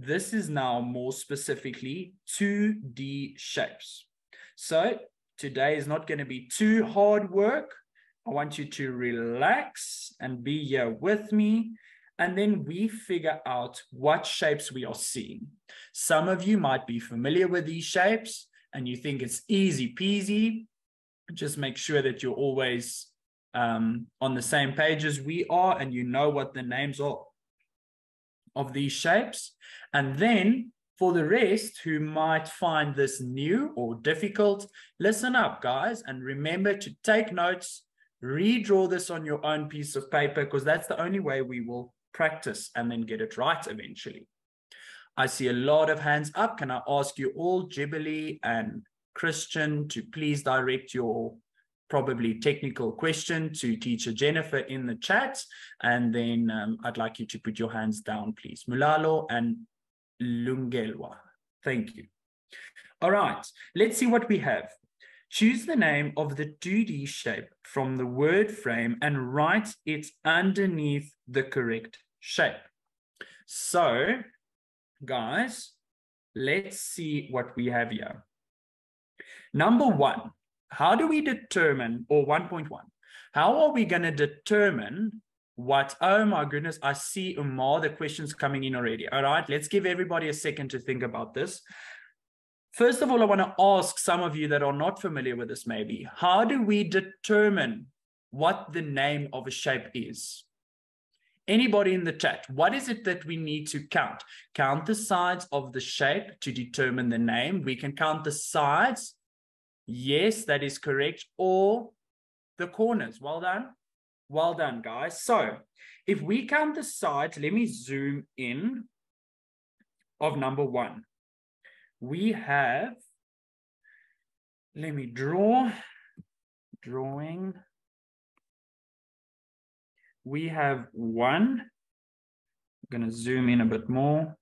this is now more specifically 2D shapes. So today is not going to be too hard work. I want you to relax and be here with me. And then we figure out what shapes we are seeing. Some of you might be familiar with these shapes and you think it's easy peasy. Just make sure that you're always on the same page as we are and you know what the names are of these shapes. And then for the rest who might find this new or difficult, listen up, guys, and remember to take notes, redraw this on your own piece of paper, because that's the only way we will practice and then get it right eventually. I see a lot of hands up. Can I ask you all, Ghibli and Christian, to please direct your probably technical question to teacher Jennifer in the chat, and then I'd like you to put your hands down, please. Mulalo and Lungelwa. Thank you. All right, let's see what we have. Choose the name of the 2D shape from the word frame and write it underneath the correct shape. So, guys, let's see what we have here. Number one, how do we determine, or 1.1, how are we going to determine what, oh my goodness, I see Umar, the questions coming in already. All right, let's give everybody a second to think about this. First of all, I want to ask some of you that are not familiar with this maybe, how do we determine what the name of a shape is? Anybody in the chat, what is it that we need to count? Count the sides of the shape to determine the name. We can count the sides. Yes, that is correct. Or the corners. Well done. Well done, guys. So if we count the sides, let me zoom in of number one. We have, let me drawing. We have one. I'm going to zoom in a bit more.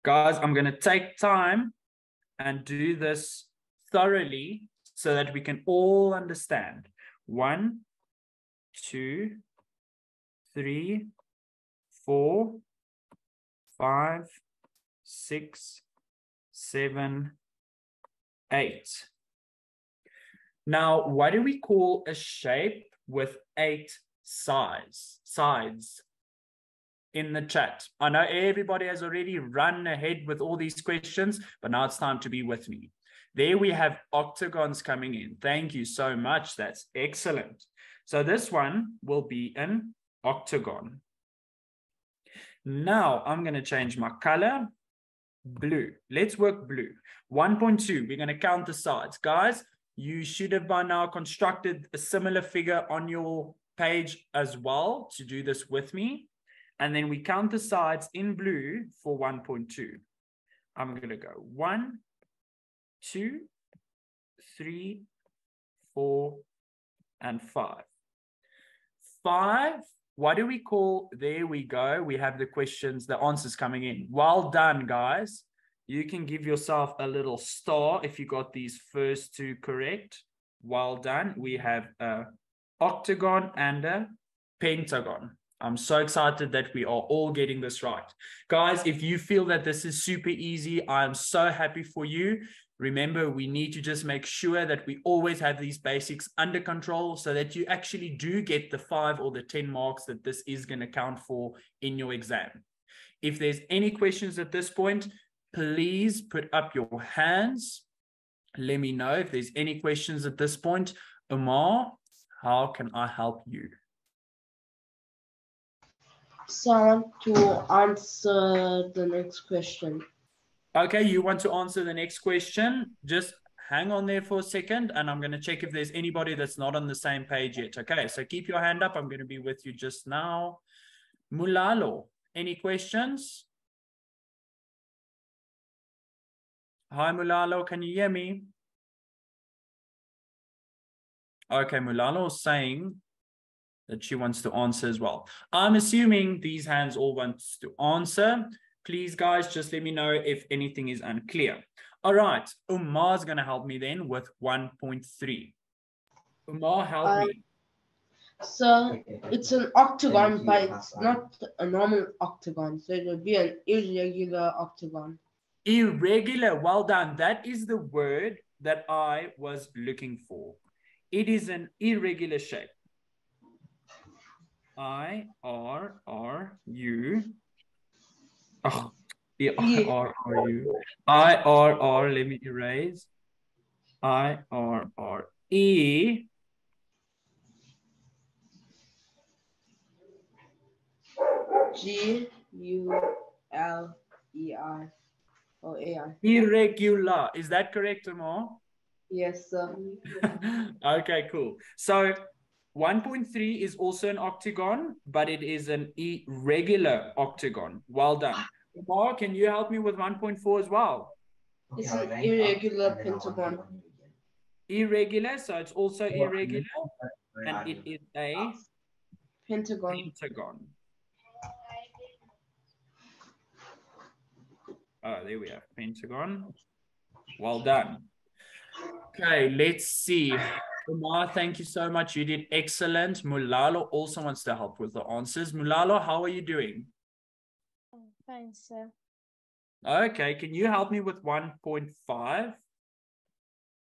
Guys, I'm going to take time and do this thoroughly so that we can all understand. 1, 2, 3, 4, 5, 6, 7, 8. Now, what do we call a shape with 8 sides? In the chat. I know everybody has already run ahead with all these questions, but now it's time to be with me. There we have octagons coming in. Thank you so much. That's excellent. So this one will be an octagon. Now I'm going to change my color. Blue. Let's work blue. 1.2. We're going to count the sides. Guys, you should have by now constructed a similar figure on your page as well to do this with me. And then we count the sides in blue for 1.2. I'm going to go 1, 2, 3, 4, and 5. 5, what do we call? There we go. We have the questions, the answers coming in. Well done, guys. You can give yourself a little star if you got these first 2 correct. Well done. We have a octagon and a pentagon. I'm so excited that we are all getting this right. Guys, if you feel that this is super easy, I'm so happy for you. Remember, we need to just make sure that we always have these basics under control so that you actually do get the 5 or the 10 marks that this is going to count for in your exam. If there's any questions at this point, please put up your hands. Let me know if there's any questions at this point. Umar, how can I help you? So I want to answer the next question. Okay, you want to answer the next question? Just hang on there for a second and I'm going to check if there's anybody that's not on the same page yet. Okay, so keep your hand up. I'm going to be with you just now. Mulalo, any questions? Hi, Mulalo, can you hear me? Okay, Mulalo is saying that she wants to answer as well. I'm assuming these hands all want to answer. Please, guys, just let me know if anything is unclear. All right, Umar's going to help me then with 1.3. Umar, help me. So it's an octagon, but it's not a normal octagon. So it would be an irregular octagon. Irregular. Well done. That is the word that I was looking for. It is an irregular shape. I-R-R-U. Oh, I-R-R-U. I-R-R. Let me erase. I-R-R-E. G-U-L-E-R. or A-I. Irregular. Is that correct, Amar? Yes, sir. Okay, cool. So 1.3 is also an octagon, but it is an irregular octagon. Well done. Amar, can you help me with 1.4 as well? It's an irregular pentagon. Irregular, so it's also irregular, and it is a Pentagon. Oh, there we are. Pentagon. Well done. Okay, let's see. Umar, thank you so much. You did excellent. Mulalo also wants to help with the answers. Mulalo, how are you doing? Fine, sir. Okay, can you help me with 1.5?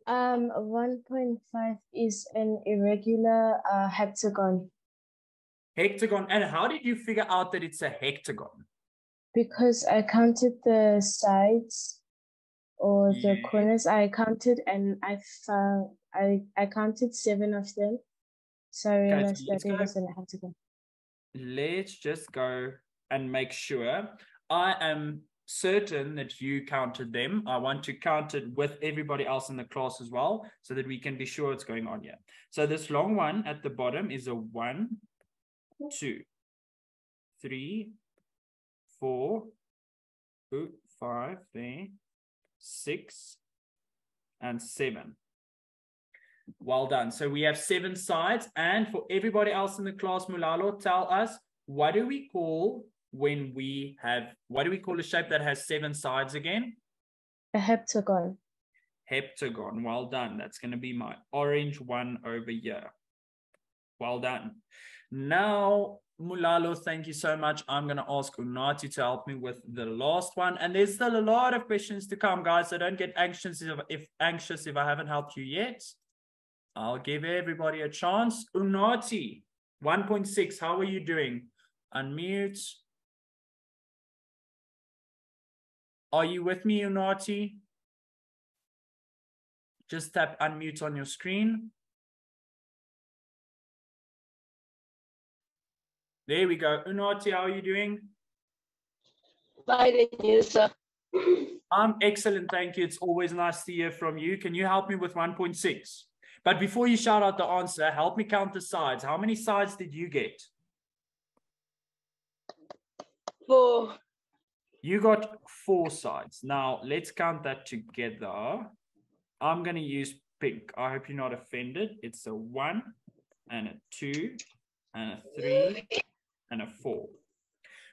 1.5 is an irregular heptagon. Hectagon. And how did you figure out that it's a hectagon? Because I counted the sides or the corners. I counted and I found I counted 7 of them. So I realized that it was an heptagon. Let's just go and make sure. I am certain that you counted them. I want to count it with everybody else in the class as well, so that we can be sure what's going on here. So this long one at the bottom is a 1, 2, 3, 4, 5, there, 6, and 7. Well done. So we have 7 sides. And for everybody else in the class, Mulalo, tell us, what do we call when we have, what do we call a shape that has 7 sides again? A heptagon. Heptagon. Well done. That's going to be my orange one over here. Well done. Now, Mulalo, thank you so much. I'm going to ask Unati to help me with the last one. And there's still a lot of questions to come, guys. So don't get anxious if I haven't helped you yet. I'll give everybody a chance. Unati, 1.6, how are you doing? Unmute. Are you with me, Unati? Just tap unmute on your screen. There we go. Unati, how are you doing? Fine, and you, sir? I'm excellent, thank you. It's always nice to hear from you. Can you help me with 1.6? But before you shout out the answer, help me count the sides. How many sides did you get? 4. You got 4 sides. Now, let's count that together. I'm going to use pink. I hope you're not offended. It's a 1 and a 2 and a 3 and a 4.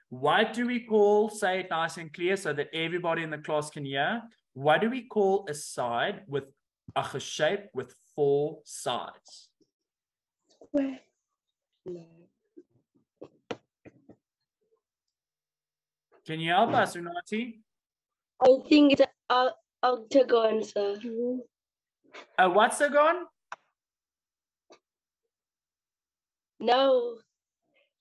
What do we call, say it nice and clear so that everybody in the class can hear, what do we call a side with a shape with 4 sides? Where? Can you help us, Unati? I think it's an octagon, sir. A what's a gon? No,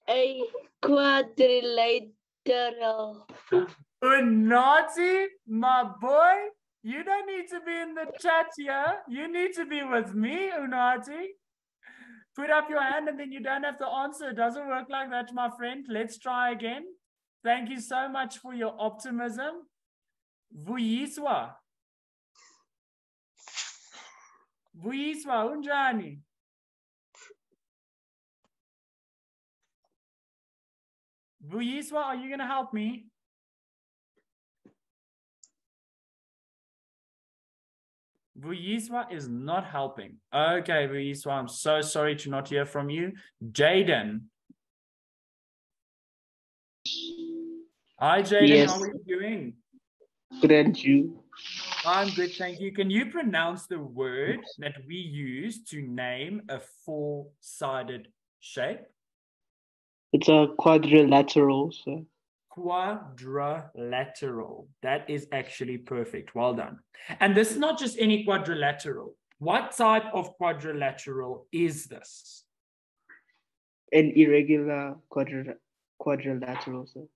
a quadrilateral. Unati, my boy, you don't need to be in the chat here. You need to be with me, Unati. Put up your hand and then you don't have to answer. It doesn't work like that, my friend. Let's try again. Thank you so much for your optimism. Vuyiswa. Vuyiswa, unjani? Vuyiswa, are you going to help me? Vuyiswa is not helping. Okay, Vuyiswa, I'm so sorry to not hear from you. Jaden. Hi, Jaden. Yes. How are you doing? Good, and you? I'm good, thank you. Can you pronounce the word that we use to name a 4-sided shape? It's a quadrilateral, sir. Quadrilateral. That is actually perfect. Well done. And this is not just any quadrilateral. What type of quadrilateral is this? An irregular quadrilateral, sir.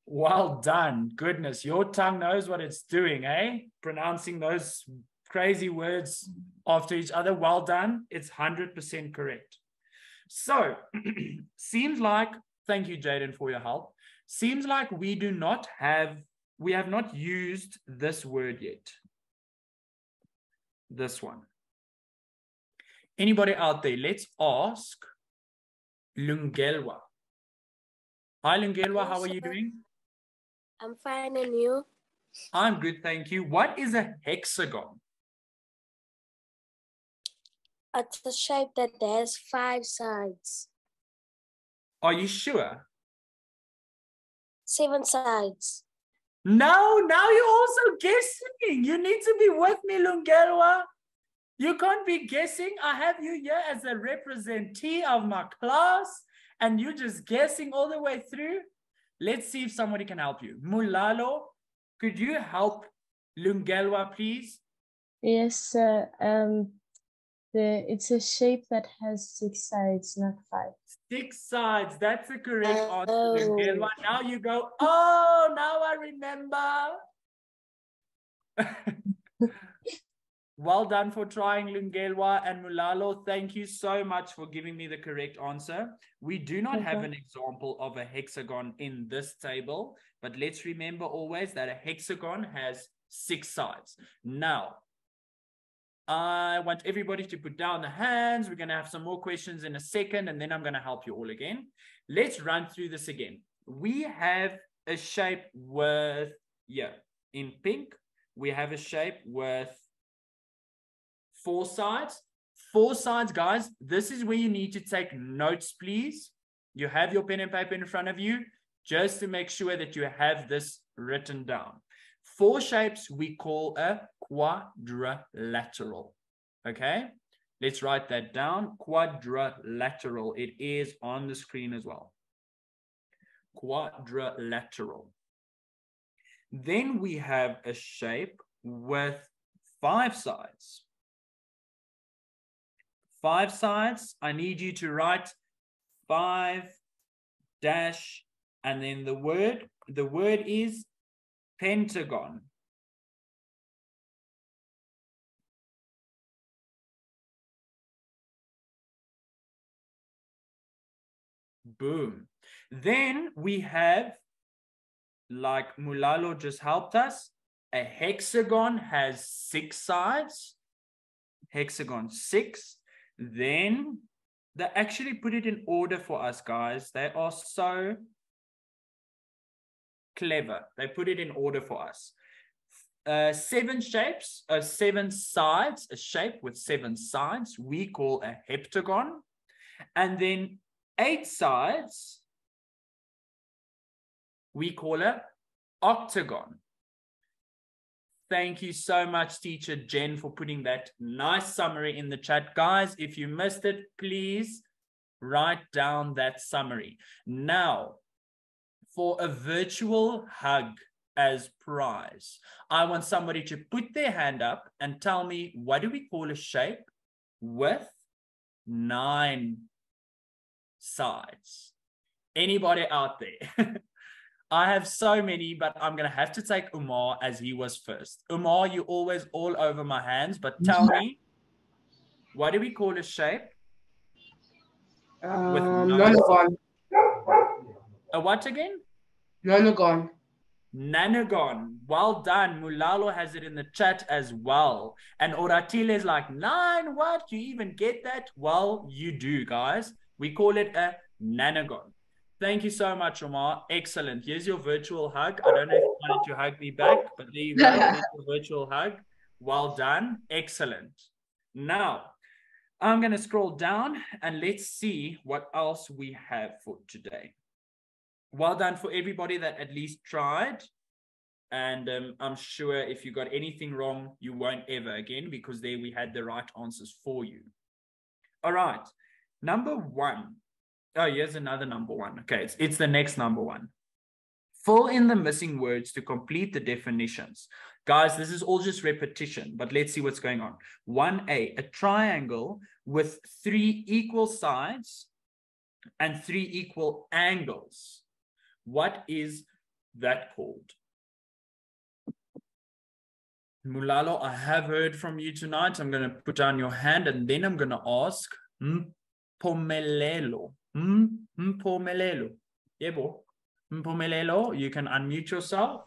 Well done. Goodness, your tongue knows what it's doing, eh? Pronouncing those crazy words after each other. Well done. It's 100% correct. So, seems like, thank you, Jaden, for your help. Seems like we have not used this word yet. This one. Anybody out there? Let's ask Lungelwa. Hi, Lungelwa. How are you doing? I'm fine, and you? I'm good, thank you. What is a hexagon? It's a shape that has 5 sides. Are you sure? 7 sides. No, now you're also guessing. You need to be with me, Lungelwa. You can't be guessing. I have you here as a representee of my class, and you're just guessing all the way through. Let's see if somebody can help you. Mulalo, could you help Lungelwa, please? Yes, sir. It's a shape that has 6 sides, not 5. 6 sides. That's the correct answer, Oh. Lungelwa. Now you go, oh, now I remember. Well done for trying, Lungelwa and Mulalo. Thank you so much for giving me the correct answer. We do not have an example of a hexagon in this table, but let's remember always that a hexagon has 6 sides. Now, I want everybody to put down the hands. We're going to have some more questions in a second, and then I'm going to help you all again. Let's run through this again. We have a shape with, in pink, we have a shape with 4 sides. 4 sides, guys. This is where you need to take notes, please. You have your pen and paper in front of you, just to make sure that you have this written down. 4 shapes we call a quadrilateral. Okay? Let's write that down. Quadrilateral. It is on the screen as well. Quadrilateral. Then we have a shape with 5 sides. 5 sides. I need you to write 5 dash and then the word. The word is pentagon. Boom. Then we have, like Mulalo just helped us, a hexagon has 6 sides. Hexagon 6. Then they actually put it in order for us, guys. They are so clever. They put it in order for us. 7 shapes, 7 sides, a shape with 7 sides, we call a heptagon. And then 8 sides, we call a octagon. Thank you so much, Teacher Jen, for putting that nice summary in the chat. Guys, if you missed it, please write down that summary. Now, for a virtual hug as prize, I want somebody to put their hand up and tell me, what do we call a shape with 9 sides? Anybody out there? I have so many, but I'm going to have to take Umar as he was first. Umar, you're always all over my hands, but tell me, what do we call a shape? Nonagon. A what again? Nonagon. Nanagon. Well done. Mulalo has it in the chat as well. And Oratile is like, 9, what? You even get that? Well, you do, guys. We call it a nanagon. Thank you so much, Omar. Excellent. Here's your virtual hug. I don't know if you wanted to hug me back, but there you go. Here's your virtual hug. Well done. Excellent. Now, I'm going to scroll down and let's see what else we have for today. Well done for everybody that at least tried. And I'm sure if you got anything wrong, you won't ever again, because there we had the right answers for you. All right. Number 1. Oh, here's another number one. Okay, it's the next number one. Fill in the missing words to complete the definitions. Guys, this is all just repetition, but let's see what's going on. 1A, a triangle with 3 equal sides and 3 equal angles. What is that called? Mulalo, I have heard from you tonight. I'm going to put down your hand and then I'm going to ask Mpomelelo. Mpomelelo. Yebo. Mpomelelo, you can unmute yourself.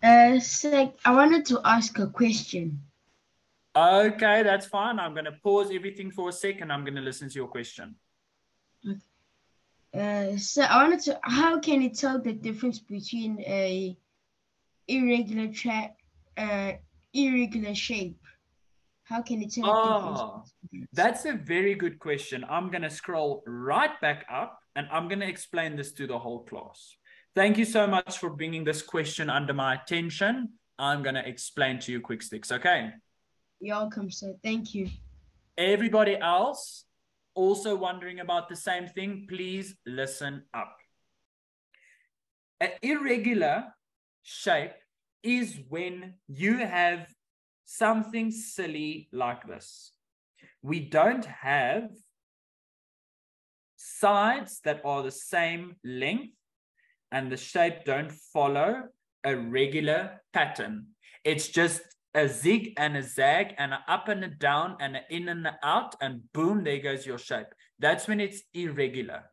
I wanted to ask a question. Okay, that's fine. I'm going to pause everything for a second. I'm going to listen to your question. So I wanted to, how can you tell the difference between a irregular shape? How can you tell the difference? That's a very good question. I'm going to scroll right back up and I'm going to explain this to the whole class. Thank you so much for bringing this question under my attention. I'm going to explain to you quick sticks, okay? You're welcome, sir. Thank you. Everybody else also wondering about the same thing, please listen up. An irregular shape is when you have something silly like this. We don't have sides that are the same length and the shape don't follow a regular pattern. It's just a zig and a zag and an up and a down and an in and an out and boom, there goes your shape. That's when it's irregular.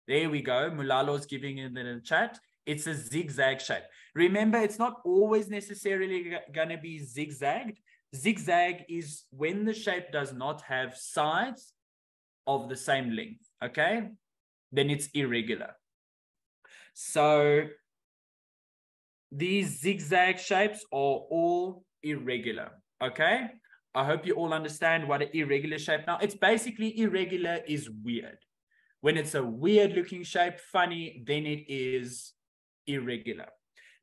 There we go. Mulalo's giving it in the chat. It's a zigzag shape. Remember, it's not always necessarily going to be zigzagged. Zigzag is when the shape does not have sides of the same length, okay? Then it's irregular. So these zigzag shapes are all irregular, okay? I hope you all understand what an irregular shape. Now, it's basically irregular is weird. When it's a weird looking shape, funny, then it is irregular.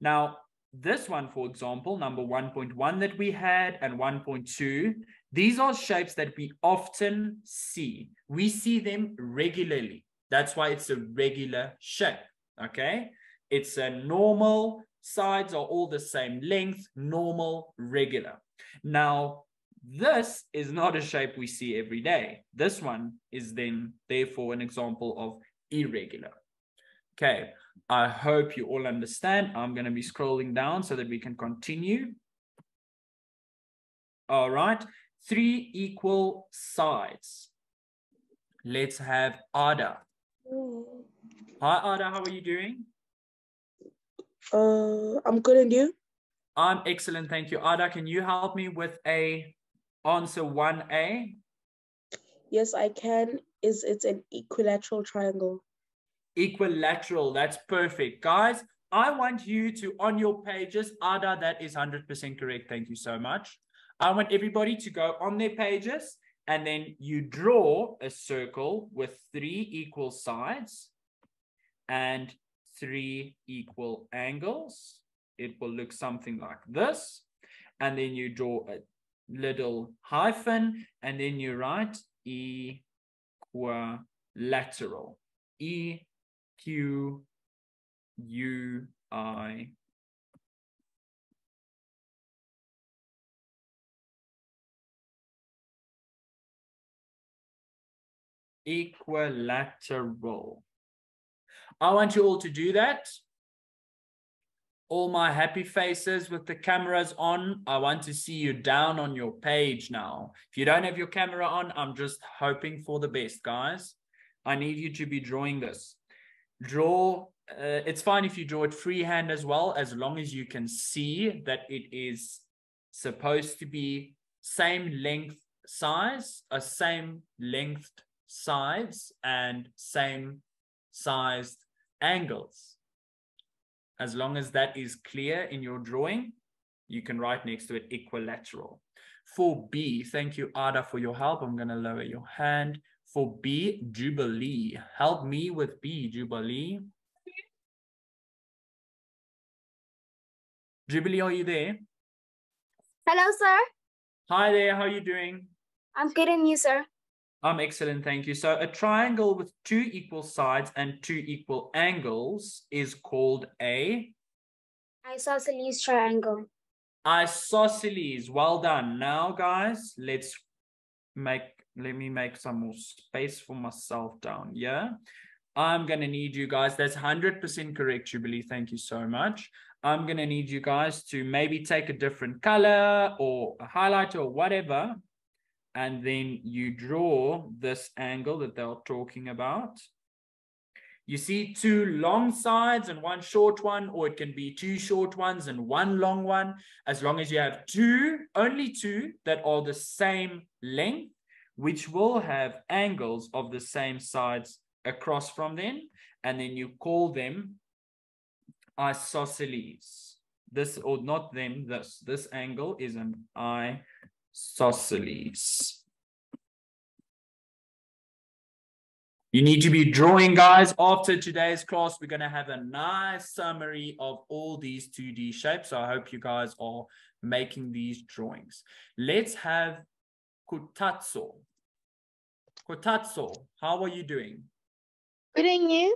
Now, this one, for example, number 1.1 that we had and 1.2, these are shapes that we often see. We see them regularly. That's why it's a regular shape, okay? It's a normal, sides are all the same length, normal, regular. Now, this is not a shape we see every day. This one is then, therefore, an example of irregular. Okay, I hope you all understand. I'm going to be scrolling down so that we can continue. All right, 3 equal sides. Let's have Ada. Hi, Ada, how are you doing? I'm good, and you? I'm excellent, thank you. Ada, can you help me with answer 1A? Yes, I can. It's an equilateral triangle. Equilateral, that's perfect. Guys, I want you to, on your pages, Ada, that is 100% correct. Thank you so much. I want everybody to go on their pages and then you draw a circle with 3 equal sides and 3 equal angles. It will look something like this. And then you draw a little hyphen and then you write equilateral. E-Q-U-I. Equilateral. I want you all to do that. All my happy faces with the cameras on, I want to see you down on your page now. If you don't have your camera on, I'm just hoping for the best, guys. I need you to be drawing this. Draw, it's fine if you draw it freehand as well, as long as you can see that it is supposed to be same length size, same length sides, and same sized angles. As long as that is clear in your drawing, you can write next to it equilateral. For B, thank you, Ada, for your help. I'm going to lower your hand. For B, Jubilee. Help me with B, Jubilee. Jubilee, are you there? Hello, sir. Hi there, how are you doing? I'm good, and you, sir? I'm excellent, thank you. So a triangle with 2 equal sides and 2 equal angles is called a Isosceles triangle. isosceles. Well done. Now, guys, let me make some more space for myself down here. I'm going to need you guys, that's 100% correct, Jubilee, thank you so much. I'm going to need you guys to maybe take a different color or a highlighter or whatever, and then you draw this angle that they're talking about. You see 2 long sides and 1 short one, or it can be 2 short ones and 1 long one, as long as you have only two that are the same length, which will have angles of the same sides across from them, and then you call them isosceles. This, or not them, this angle is an isosceles. You need to be drawing, guys. After today's class, we're going to have a nice summary of all these 2D shapes. So I hope you guys are making these drawings. Let's have Kutatso. Kutatso, how are you doing? Good, and you?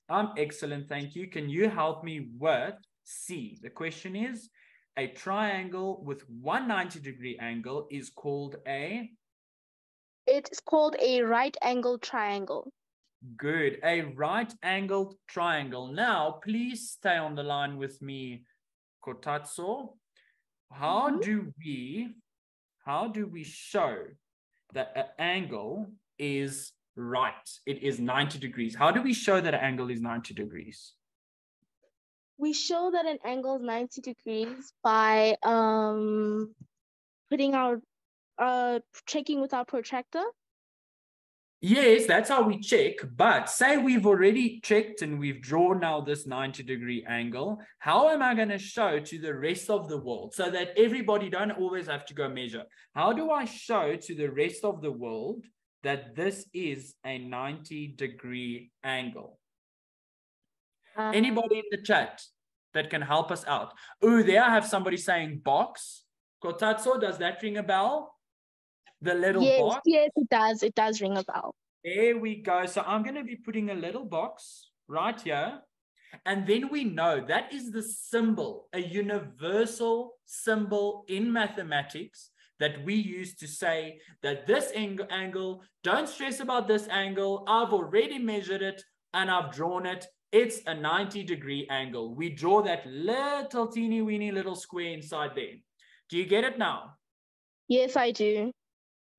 I'm excellent, thank you. Can you help me with C? The question is, a triangle with 190-degree angle is called a? It's called a right-angled triangle. Good, a right-angled triangle. Now, please stay on the line with me, Kotatso. How do we show that an angle is right? It is 90 degrees. How do we show that an angle is 90 degrees? We show that an angle is 90 degrees by checking with our protractor. Yes, that's how we check. But say we've already checked and we've drawn now this 90-degree angle. How am I going to show to the rest of the world so that everybody don't always have to go measure? How do I show to the rest of the world that this is a 90-degree angle? Anybody in the chat that can help us out? Oh, there I have somebody saying box. Kotatso, does that ring a bell? The little box? Yes, it does. It does ring a bell. There we go. So I'm going to be putting a little box right here. And then we know that is the symbol, a universal symbol in mathematics that we use to say that this angle, don't stress about this angle. I've already measured it and I've drawn it. It's a 90-degree angle. We draw that little teeny weeny little square inside there. Do you get it now? Yes, I do.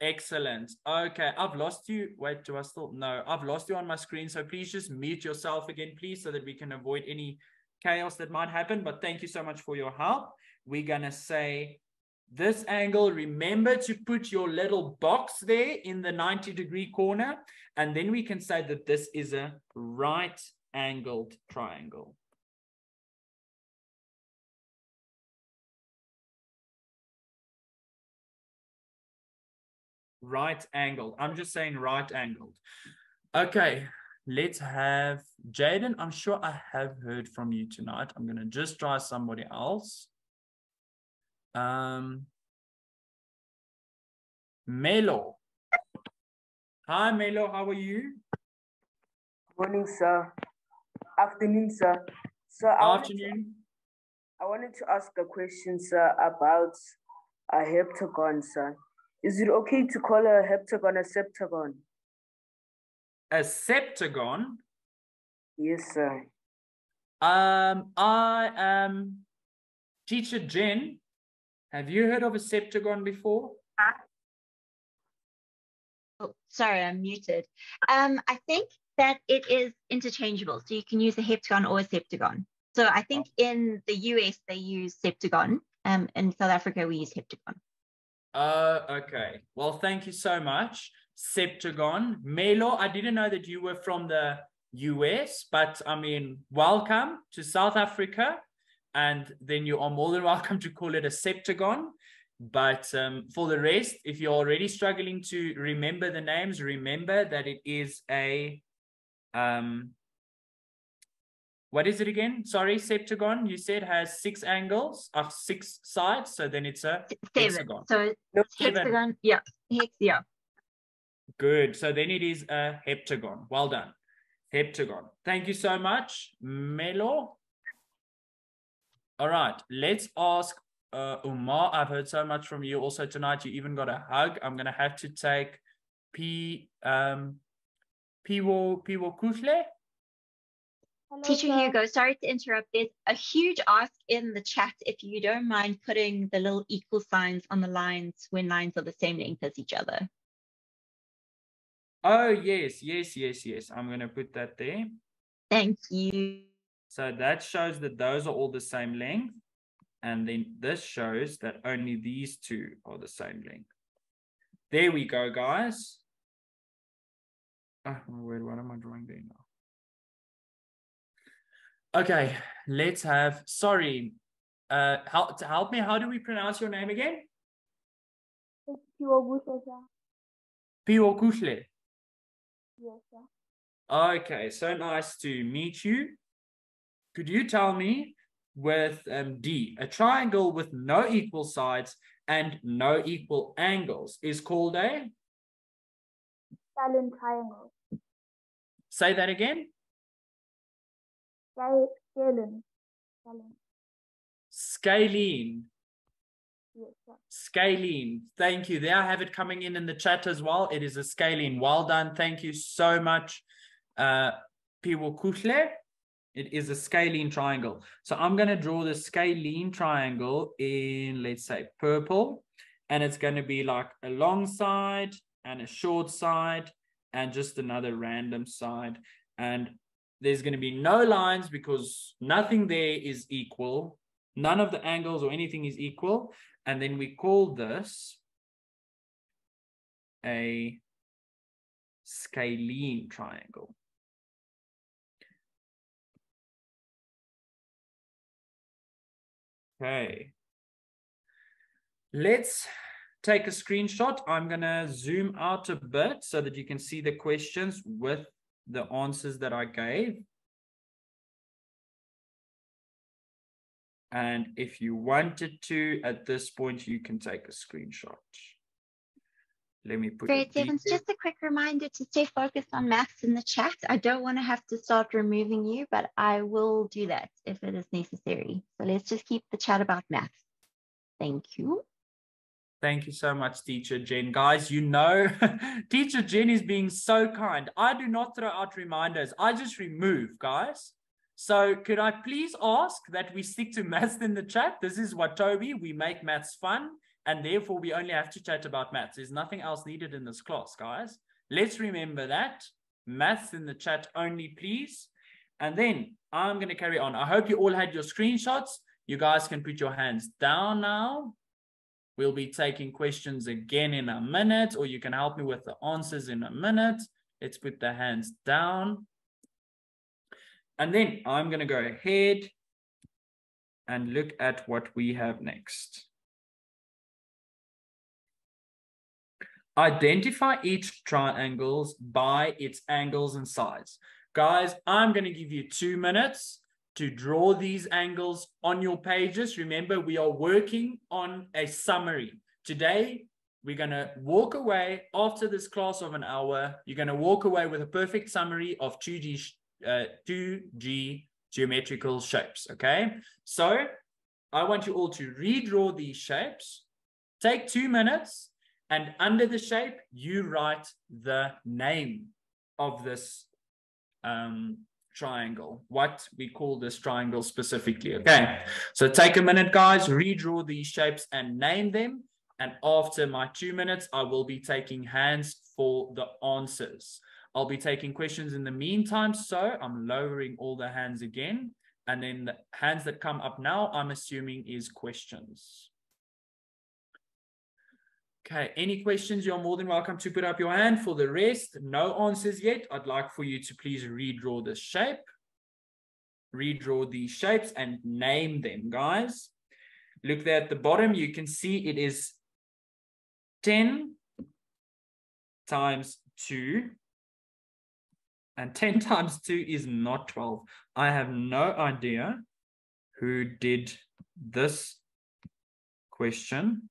Excellent. Okay, I've lost you. Wait, do I still? No, I've lost you on my screen. So please just mute yourself again, please, so that we can avoid any chaos that might happen. But thank you so much for your help. We're going to say this angle. Remember to put your little box there in the 90-degree corner. And then we can say that this is a right-angled triangle. Right angled. I'm just saying right angled. Okay, let's have Jaden. I'm sure I have heard from you tonight. I'm going to just try somebody else. Melo. Hi, Melo. How are you? Morning, sir. Afternoon, sir. Sir, Afternoon. I wanted to ask a question, sir, about a heptagon, sir. Is it okay to call a heptagon a septagon? A septagon? Yes, sir. I am Teacher Jen. Have you heard of a septagon before? Oh, sorry, I'm muted. I think that it is interchangeable. So you can use a heptagon or a septagon. So I think in the US, they use septagon. In South Africa, we use heptagon. Okay. Well, thank you so much, Septagon. Melo, I didn't know that you were from the US, but I mean, welcome to South Africa. And then you are more than welcome to call it a septagon. But for the rest, if you're already struggling to remember the names, remember that it is a, what is it again? Sorry, septagon, you said has 6 angles of 6 sides. So then it's a 7. hexagon. So hexagon, yeah. Hex, yeah. Good. So then it is a heptagon. Well done. Heptagon. Thank you so much, Melo. All right, let's ask Umar. I've heard so much from you also tonight. You even got a hug. I'm going to have to take Piwo Kushle. Teacher Hugo, sorry to interrupt. There's a huge ask in the chat if you don't mind putting the little equal signs on the lines when lines are the same length as each other. Oh, yes. I'm going to put that there. Thank you. So that shows that those are all the same length. And then this shows that only these two are the same length. There we go, guys. Oh, wait, what am I drawing there now? Okay, let's have, sorry, help me, how do we pronounce your name again? Piwo Kushle. Yes, sir. Okay, so nice to meet you. Could you tell me with D, a triangle with no equal sides and no equal angles is called a? Scalene triangle. Say that again. Scalene. Scalene. Yes, sir. Scalene. Thank you. There I have it coming in the chat as well. It is a scalene. Well done. Thank you so much, Piwo Kushle. It is a scalene triangle. So I'm going to draw the scalene triangle in, let's say, purple. And it's going to be like a long side and a short side and just another random side. And there's going to be no lines because nothing there is equal. None of the angles or anything is equal. And then we call this a scalene triangle. Okay. Let's take a screenshot. I'm going to zoom out a bit so that you can see the questions with the answers that I gave. And if you wanted to, at this point, you can take a screenshot. Let me put Grade it. sevens, just a quick reminder to stay focused on maths in the chat. I don't want to have to start removing you, but I will do that if it is necessary. So let's just keep the chat about maths. Thank you. Thank you so much, Teacher Jen. Guys, you know, Teacher Jen is being so kind. I do not throw out reminders. I just remove, guys. So could I please ask that we stick to maths in the chat? This is Watobe. We make maths fun, and therefore we only have to chat about maths. There's nothing else needed in this class, guys. Let's remember that. Maths in the chat only, please. And then I'm going to carry on. I hope you all had your screenshots. You guys can put your hands down now. We'll be taking questions again in a minute, or you can help me with the answers in a minute. Let's put the hands down. And then I'm going to go ahead and look at what we have next. Identify each triangle by its angles and sides. Guys, I'm going to give you 2 minutes to draw these angles on your pages. Remember, we are working on a summary. Today, we're going to walk away after this class of an hour. You're going to walk away with a perfect summary of 2G geometrical shapes, okay? So I want you all to redraw these shapes. Take 2 minutes, and under the shape, you write the name of this triangle, what we call this triangle specifically, okay? So take a minute, guys, redraw these shapes and name them. And after my 2 minutes, I will be taking hands for the answers. I'll be taking questions in the meantime, so I'm lowering all the hands again. And then the hands that come up now, I'm assuming is questions. Okay, any questions, you're more than welcome to put up your hand. For the rest, no answers yet. I'd like for you to please redraw this shape. Redraw these shapes and name them, guys. Look there at the bottom, you can see it is 10 times 2. And 10 times 2 is not 12. I have no idea who did this question,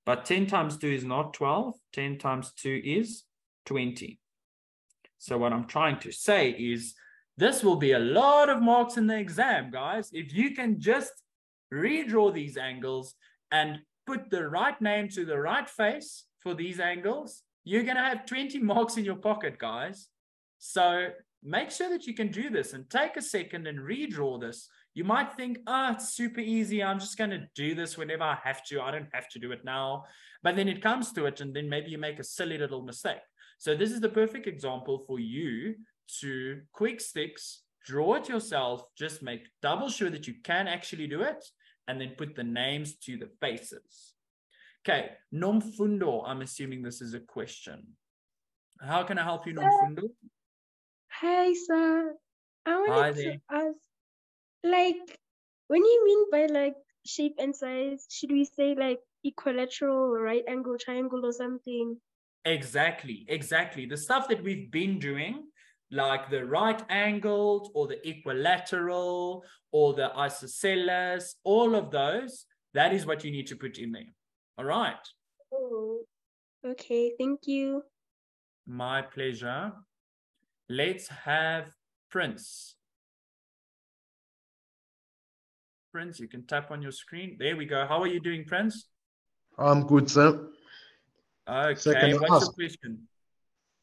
but 10 times 2 is not 12. 10 times 2 is 20. So what I'm trying to say is this will be a lot of marks in the exam, guys. If you can just redraw these angles and put the right name to the right face for these angles, you're going to have 20 marks in your pocket, guys. So make sure that you can do this and take a second and redraw this. You might think, it's super easy. I'm just going to do this whenever I have to. I don't have to do it now. But then it comes to it, and then maybe you make a silly little mistake. So this is the perfect example for you to quick sticks, draw it yourself, just make double sure that you can actually do it, and then put the names to the faces. Okay, Nomfundo, I'm assuming this is a question. How can I help you, Nomfundo? Hi, sir. I Hi wanted there. to ask, like, when you mean by like shape and size, should we say like equilateral, right angle, triangle, or something? Exactly. The stuff that we've been doing, like the right angled or the equilateral or the isosceles, all of those, that is what you need to put in there. All right. Oh, okay. Thank you. My pleasure. Let's have Prince. Prince, you can tap on your screen. There we go. How are you doing, Prince? I'm good, sir. Okay, Sir, can I what's ask? your question?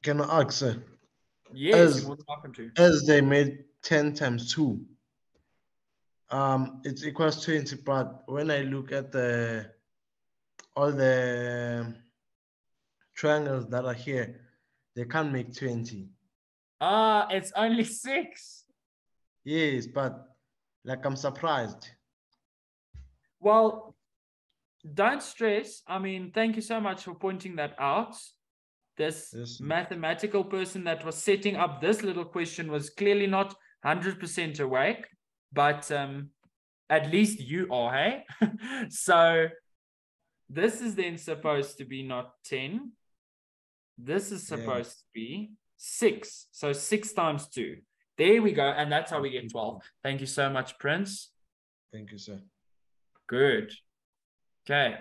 Can I ask, sir? Yes, you're more than welcome to. As they made 10 times 2, it equals 20, but when I look at all the triangles that are here, they can't make 20. It's only 6. Yes, but like I'm surprised. Well, don't stress. I mean, thank you so much for pointing that out. This mathematical person that was setting up this little question was clearly not 100% awake, but at least you are, hey? So this is then supposed to be not 10. This is supposed to be 6. So 6 times 2. There we go. And that's how we get 12. Thank you so much, Prince. Thank you, sir. Good. Okay.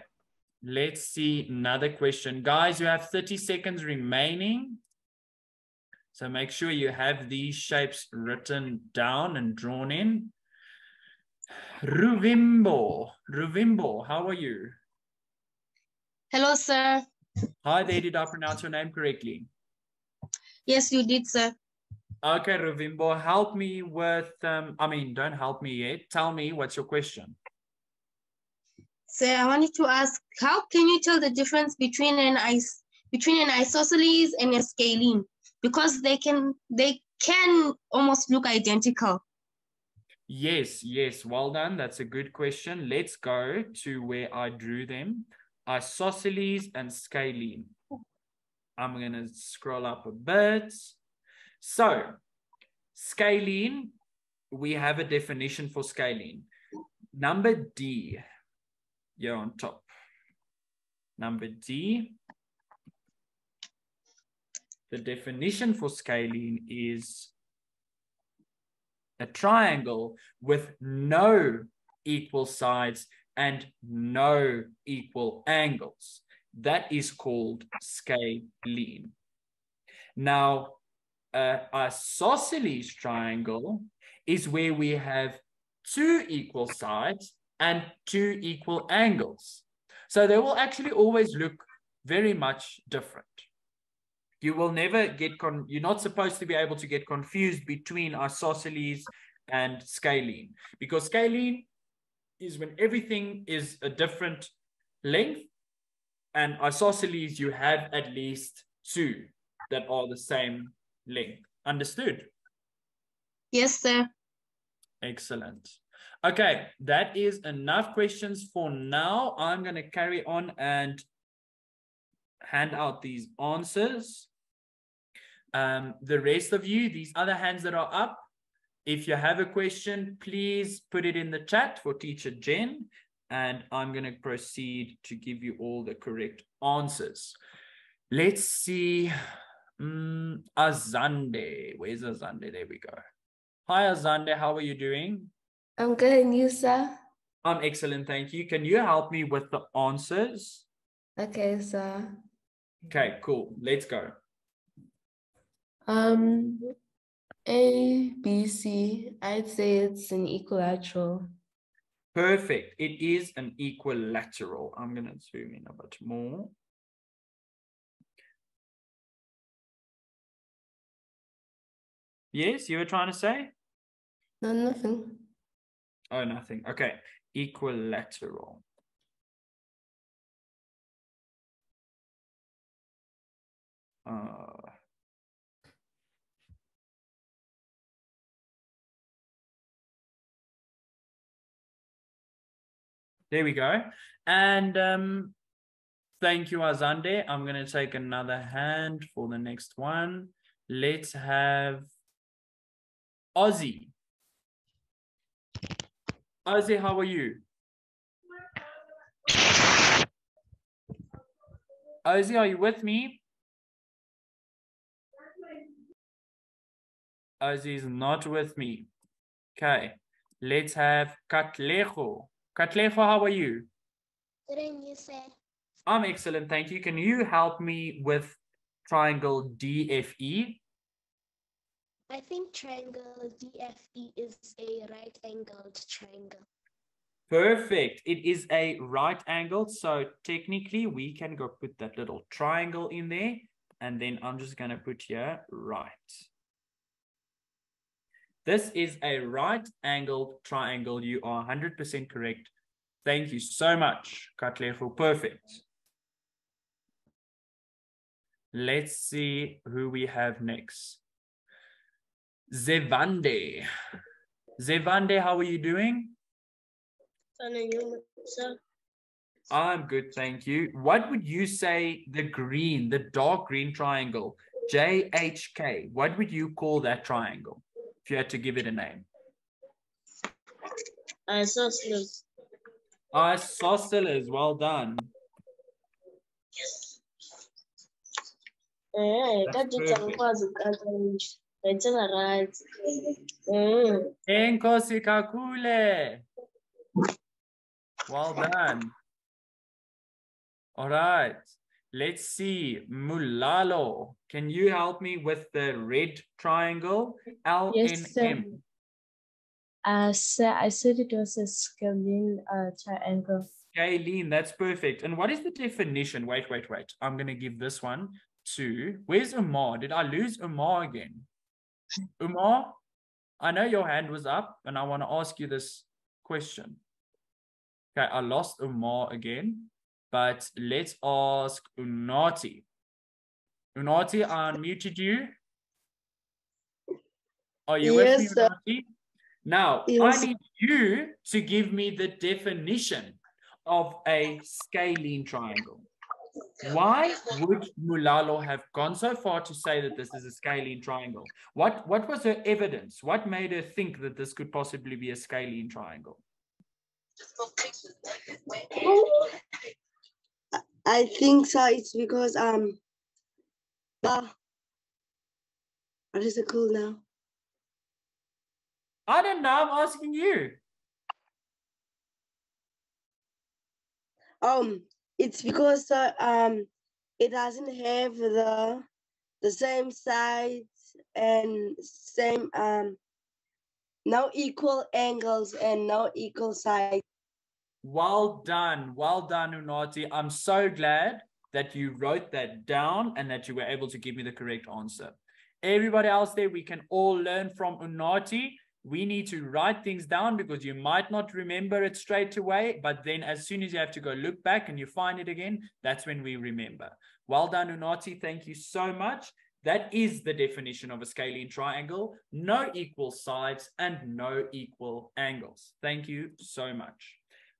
Let's see another question. Guys, you have 30 seconds remaining. So make sure you have these shapes written down and drawn in. Ruvimbo, how are you? Hello, sir. Hi there, did I pronounce your name correctly? Yes, you did, sir. Okay, Ruvimbo, help me with, don't help me yet. Tell me, what's your question? Sir, I wanted to ask, how can you tell the difference between an isosceles and a scalene? Because they can almost look identical. Yes, well done. That's a good question. Let's go to where I drew them. Isosceles and scalene. I'm going to scroll up a bit. So, scalene, we have a definition for scalene. Number D, here on top. Number D, the definition for scalene is a triangle with no equal sides and no equal angles. That is called scalene. Now, an isosceles triangle is where we have 2 equal sides and 2 equal angles. So they will actually always look very much different. You will never get, you're not supposed to be able to get confused between isosceles and scalene, because scalene is when everything is a different length, and isosceles you have at least 2 that are the same length. Understood? Yes, sir. Excellent. Okay, that is enough questions for now. I'm going to carry on and hand out these answers. The rest of you, these other hands that are up, if you have a question, please put it in the chat for teacher Jen, and I'm going to proceed to give you all the correct answers. Let's see. Azande. Where's Azande? There we go. Hi, Azande. How are you doing? I'm good. And you, sir? I'm excellent. Thank you. Can you help me with the answers? Okay, sir. Okay, cool. Let's go. A, B, C. I'd say it's an equilateral. Perfect. It is an equilateral. I'm going to zoom in a bit more. Yes, you were trying to say? No, nothing. Oh, nothing. Okay. Equilateral. There we go. And thank you, Azande. I'm going to take another hand for the next one. Let's have Ozzy. Ozzy, how are you? Ozzy, are you with me? Ozzy is not with me. Okay. Let's have Katlejo. Katlejo, how are you? Good, and you say? I'm excellent, thank you. Can you help me with triangle DFE? I think triangle DFE is a right-angled triangle. Perfect. It is a right angle. So technically we can go put that little triangle in there. And then I'm just going to put here right. This is a right angled triangle. You are 100% correct. Thank you so much, Katlefu. Perfect. Let's see who we have next. Zevande. Zevande, how are you doing? I'm good, thank you. What would you say the green, the dark green triangle, JHK, what would you call that triangle if you had to give it a name? Isosceles. Isosceles, well done. Enkosi kakule. Well done. All right. Let's see. Mulalo. Can you help me with the red triangle? LNM. Yes, sir. Sir, I said it was a scalene triangle. Scalene, that's perfect. And what is the definition? Wait. I'm going to give this one to... Where's Umar? Did I lose Umar again? Umar, I know your hand was up and I want to ask you this question. Okay, I lost Umar again, but let's ask Unati. Unati, I unmuted you. Are you with me, Unati? Now, I need you to give me the definition of a scalene triangle. Why would Mulalo have gone so far to say that this is a scalene triangle? What was her evidence? What made her think that this could possibly be a scalene triangle? I think so. It's because what is it called now? I don't know. I'm asking you. It's because it doesn't have the same sides and same no equal angles and no equal sides. Well done, Unati. I'm so glad that you wrote that down and that you were able to give me the correct answer. Everybody else there, we can all learn from Unati. We need to write things down because you might not remember it straight away, but then as soon as you have to go look back and you find it again, that's when we remember. Well done, Unati. Thank you so much. That is the definition of a scalene triangle. No equal sides and no equal angles. Thank you so much.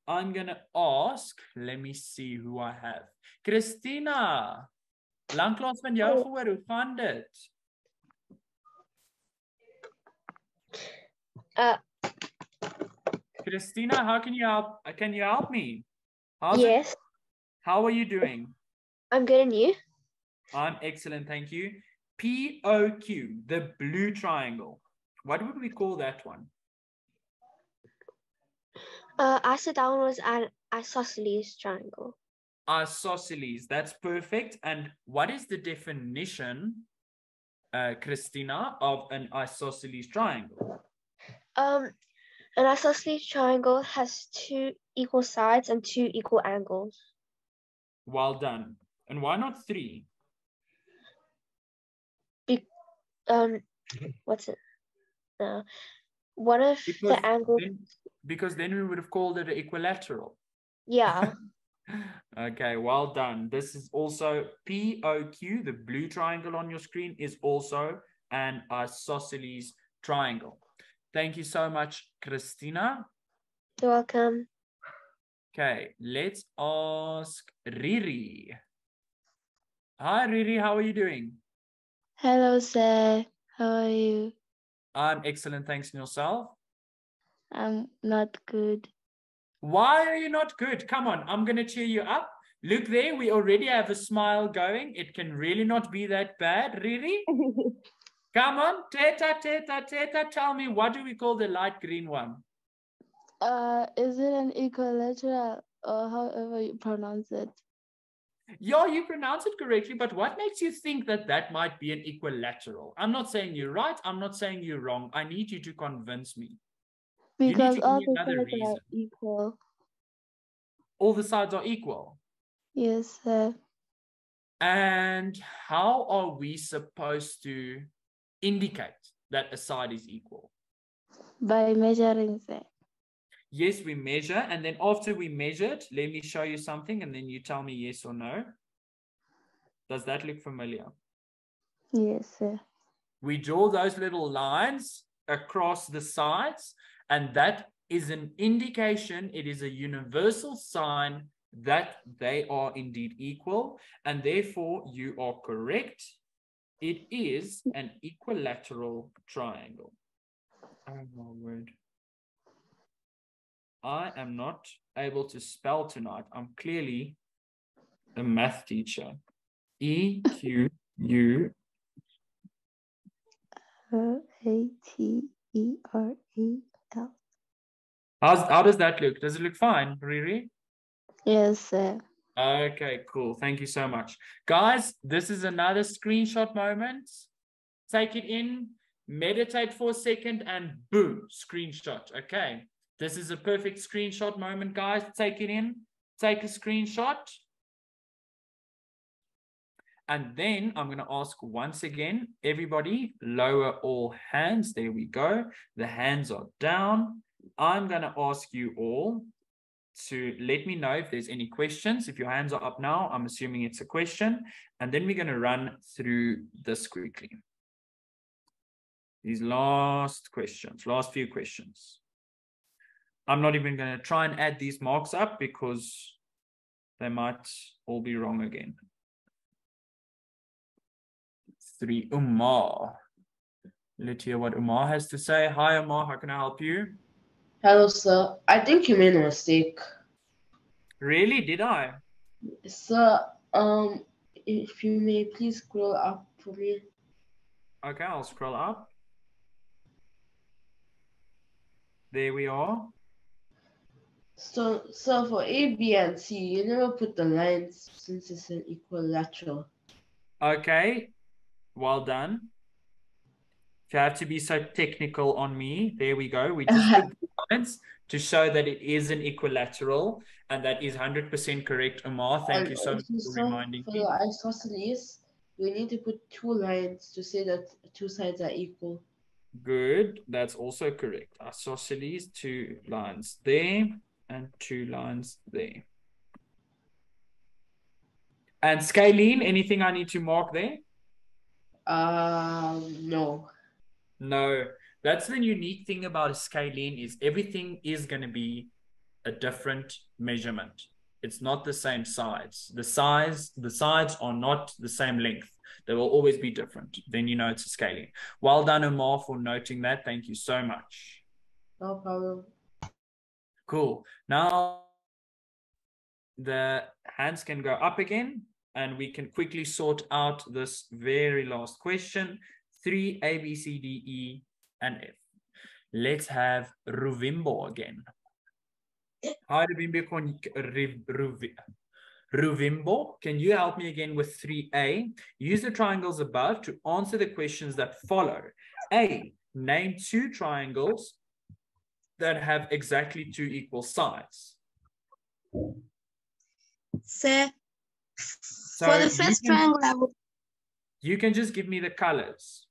I'm going to ask, let me see who I have. Christina, lanklaas van jou gehoor, hoe gaan dit? Christina, how can you help? Can you help me? Yes. How are you doing? I'm good, and you? I'm excellent, thank you. POQ, the blue triangle. What would we call that one? I said that one was an isosceles triangle. Isosceles, that's perfect. And what is the definition Christina, of an isosceles triangle? An isosceles triangle has 2 equal sides and 2 equal angles. Well done. And why not 3? What's it? One of the angles. Because then we would have called it an equilateral. Yeah. Okay, well done. This is also POQ, the blue triangle on your screen, is also an isosceles triangle. Thank you so much, Christina. You're welcome. Okay, let's ask Riri. Hi, Riri, how are you doing? Hello, sir. How are you? I'm excellent, thanks. And yourself? I'm not good. Why are you not good? Come on, I'm going to cheer you up. Look there, we already have a smile going. It can really not be that bad, Riri. Come on, teta, teta, teta. Tell me, what do we call the light green one? Is it an equilateral or however you pronounce it? Yeah, you pronounce it correctly, but what makes you think that that might be an equilateral? I'm not saying you're right. I'm not saying you're wrong. I need you to convince me. Because you all need to the give me another sides reason. are equal. All the sides are equal. Yes, sir. And how are we supposed to indicate that a side is equal? By measuring, sir. Yes, we measure, and then after we measured, let me show you something, and then you tell me yes or no. Does that look familiar? Yes, sir. We draw those little lines across the sides, and that is an indication, it is a universal sign that they are indeed equal, and therefore you are correct. It is an equilateral triangle. Oh my word. I am not able to spell tonight. I'm clearly a math teacher. EQU. ATERAL. How does that look? Does it look fine, Riri? Yes, sir. Okay, cool. Thank you so much. Guys, this is another screenshot moment. Take it in, meditate for a second, and boom, screenshot. Okay, this is a perfect screenshot moment, guys. Take it in, take a screenshot. And then I'm going to ask once again, everybody lower all hands. There we go. The hands are down. I'm going to ask you all to let me know if there's any questions. If your hands are up now, I'm assuming it's a question. And then we're going to run through this quickly. These last few questions. I'm not even going to try and add these marks up because they might all be wrong again. 3, Umar. Let's hear what Umar has to say. Hi, Umar. How can I help you? Hello, sir. I think you made a mistake. Really? Did I? Sir, if you may please scroll up for me. Okay, I'll scroll up. There we are. So for A, B, and C, you never put the lines since it's an equilateral. Okay, well done. If you have to be so technical on me, there we go. We just put the lines to show that it is an equilateral, and that is 100% correct, Umar. Thank you so much for reminding for me. the isosceles, we need to put 2 lines to say that 2 sides are equal. Good, that's also correct. Isosceles, 2 lines there and 2 lines there. And scalene, anything I need to mark there? No. No, that's the unique thing about a scalene is everything is going to be a different measurement. It's not the same sides. The sides are not the same length. They will always be different. Then you know it's a scalene. Well done, Umar, for noting that. Thank you so much. No problem. Cool. Now the hands can go up again and we can quickly sort out this very last question. 3, A, B, C, D, E, and F. Let's have Ruvimbo again. Hi, Ruvimbo. Ruvimbo, can you help me again with 3A? Use the triangles above to answer the questions that follow. A, name 2 triangles that have exactly 2 equal sides. So, So for the first triangle, you can just give me the colors.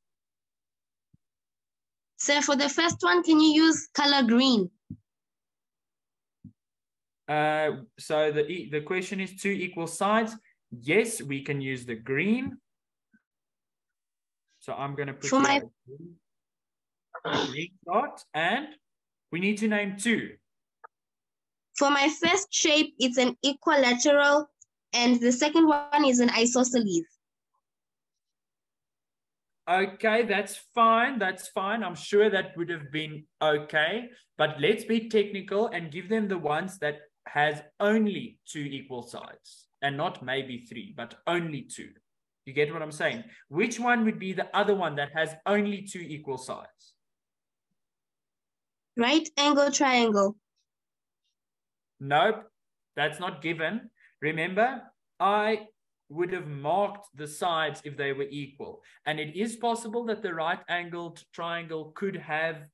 So for the first one, can you use color green? So the question is 2 equal sides. Yes, we can use the green. So I'm going to put for my a green dot, and we need to name 2. For my first shape, it's an equilateral, and the second one is an isosceles. Okay, that's fine. That's fine. I'm sure that would have been okay. But let's be technical and give them the ones that has only 2 equal sides, and not maybe 3, but only 2. You get what I'm saying? Which one would be the other one that has only 2 equal sides? Right angle triangle. Nope, that's not given. Remember, I would have marked the sides if they were equal. And it is possible that the right angled triangle could have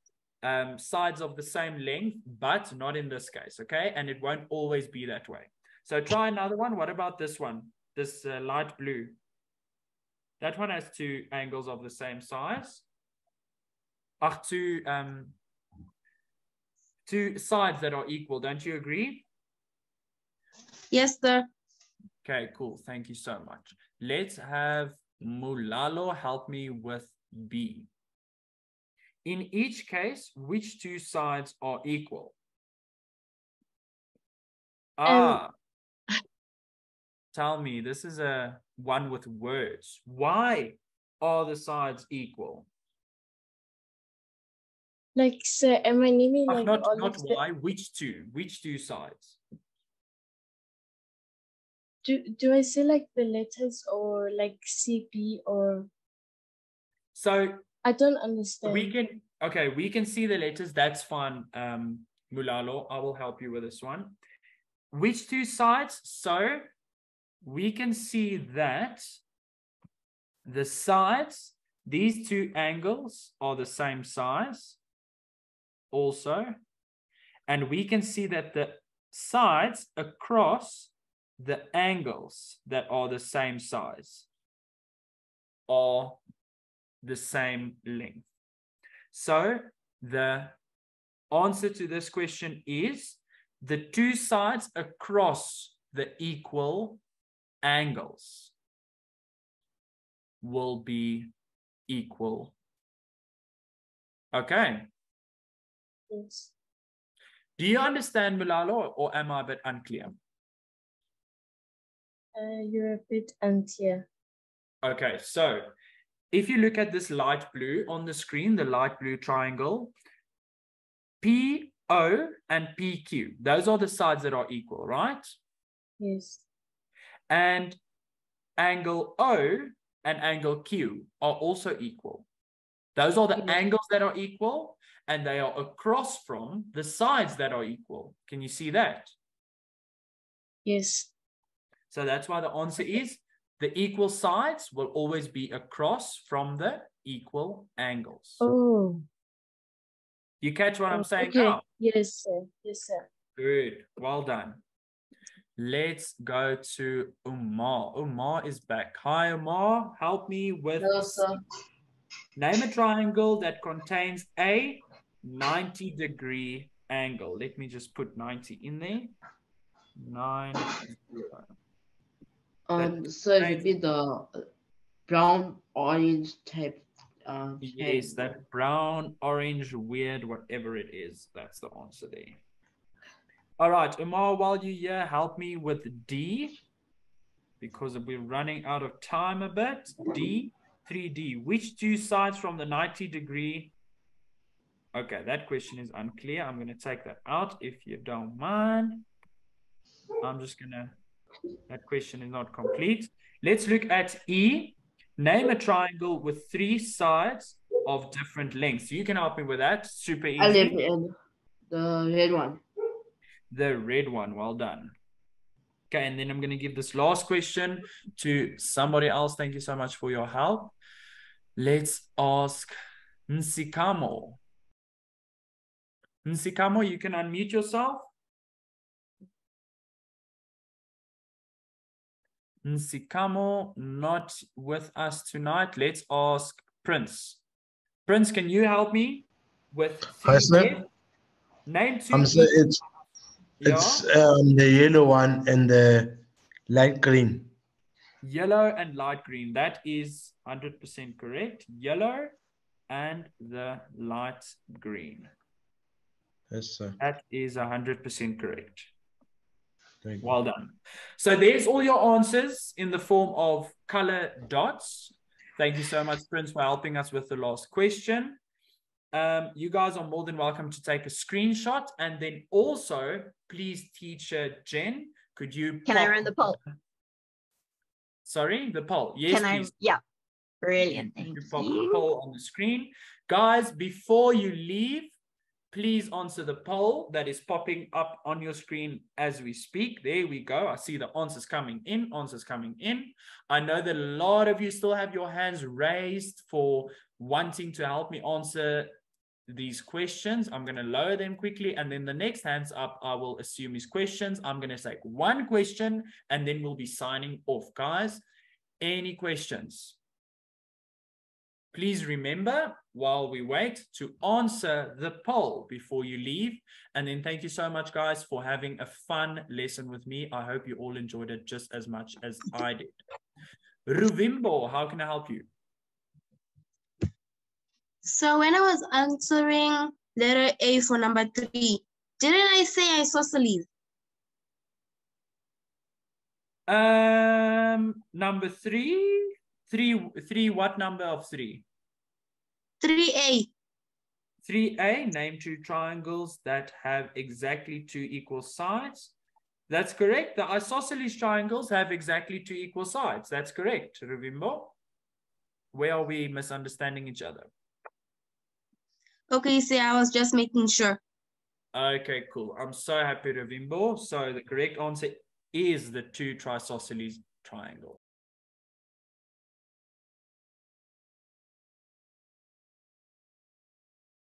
sides of the same length, but not in this case, okay? And it won't always be that way. So try another one. What about this one? This light blue. That one has 2 angles of the same size. Two sides that are equal. Don't you agree? Yes, sir. Okay, cool. Thank you so much. Let's have Mulalo help me with B. In each case, which 2 sides are equal? Tell me, this is a one with words. Why are the sides equal? Like, so am I naming like not all not of the... why, which 2? Which 2 sides? Do I say like the letters or like CP or... So I don't understand. We can see the letters. That's fine, Mulalo. I will help you with this one. Which 2 sides? So we can see that the sides, these 2 angles are the same size also. And we can see that the sides across the angles that are the same size are the same length. So the answer to this question is the 2 sides across the equal angles will be equal. Okay. Yes. Do you understand, Mulalo, or am I a bit unclear? You're a bit unclear. Okay, so if you look at this light blue on the screen, the light blue triangle, PO and PQ, those are the sides that are equal, right? Yes. And angle O and angle Q are also equal. Those are the angles that are equal, and they are across from the sides that are equal. Can you see that? Yes. So that's why the answer is the equal sides will always be across from the equal angles. Oh. You catch what I'm saying okay. now? Yes, sir. Yes, sir. Good. Well done. Let's go to Umar. Umar is back. Hi, Umar. Help me with... Hello, sir. Name a triangle that contains a 90-degree angle. Let me just put 90 in there. 90. So it would be the brown orange type. Yes, that brown, orange, weird, whatever it is. That's the answer there. All right, Umar, while you're here, help me with D, because we're running out of time a bit. D, 3D. Which 2 sides from the 90-degree? Okay, that question is unclear. I'm going to take that out if you don't mind. I'm just going to... That question is not complete. Let's look at E. Name a triangle with 3 sides of different lengths. You can help me with that. Super easy. I live in the red one. The red one. Well done. Okay, and then I'm going to give this last question to somebody else. Thank you so much for your help. Let's ask Nsikamo. Nsikamo, you can unmute yourself. Nsikamo, not with us tonight. Let's ask Prince. Prince, can you help me with Hi, sir. Name two. It's the yellow one and the light green. Yellow and light green. That is 100% correct. Yellow and the light green. Yes, sir. That is 100% correct. Thank you. Well done. So there's all your answers in the form of color dots. Thank you so much, Prince, for helping us with the last question. You guys are more than welcome to take a screenshot, and then also, please, teacher Jen, could you Can I run the poll? Sorry, the poll. Yes, please. Yeah. Brilliant. Thank you. Pop the poll on the screen. Guys, before you leave, please answer the poll that is popping up on your screen as we speak. There we go. I see the answers coming in. I know that a lot of you still have your hands raised for wanting to help me answer these questions. I'm going to lower them quickly, and then the next hands up, I will assume is questions. I'm going to take one question, and then we'll be signing off. Guys, any questions? Please remember, while we wait, to answer the poll before you leave. And then thank you so much, guys, for having a fun lesson with me. I hope you all enjoyed it just as much as I did. Ruvimbo, how can I help you? So when I was answering letter A for number 3, didn't I say isosceles? Number 3. Three, what number of 3? 3A. 3A, name two triangles that have exactly 2 equal sides. That's correct. The isosceles triangles have exactly 2 equal sides. That's correct, Ruvimbo. Where are we misunderstanding each other? Okay, so I was just making sure. Okay, cool. I'm so happy, Ruvimbo. So the correct answer is the 2 trisosceles triangle.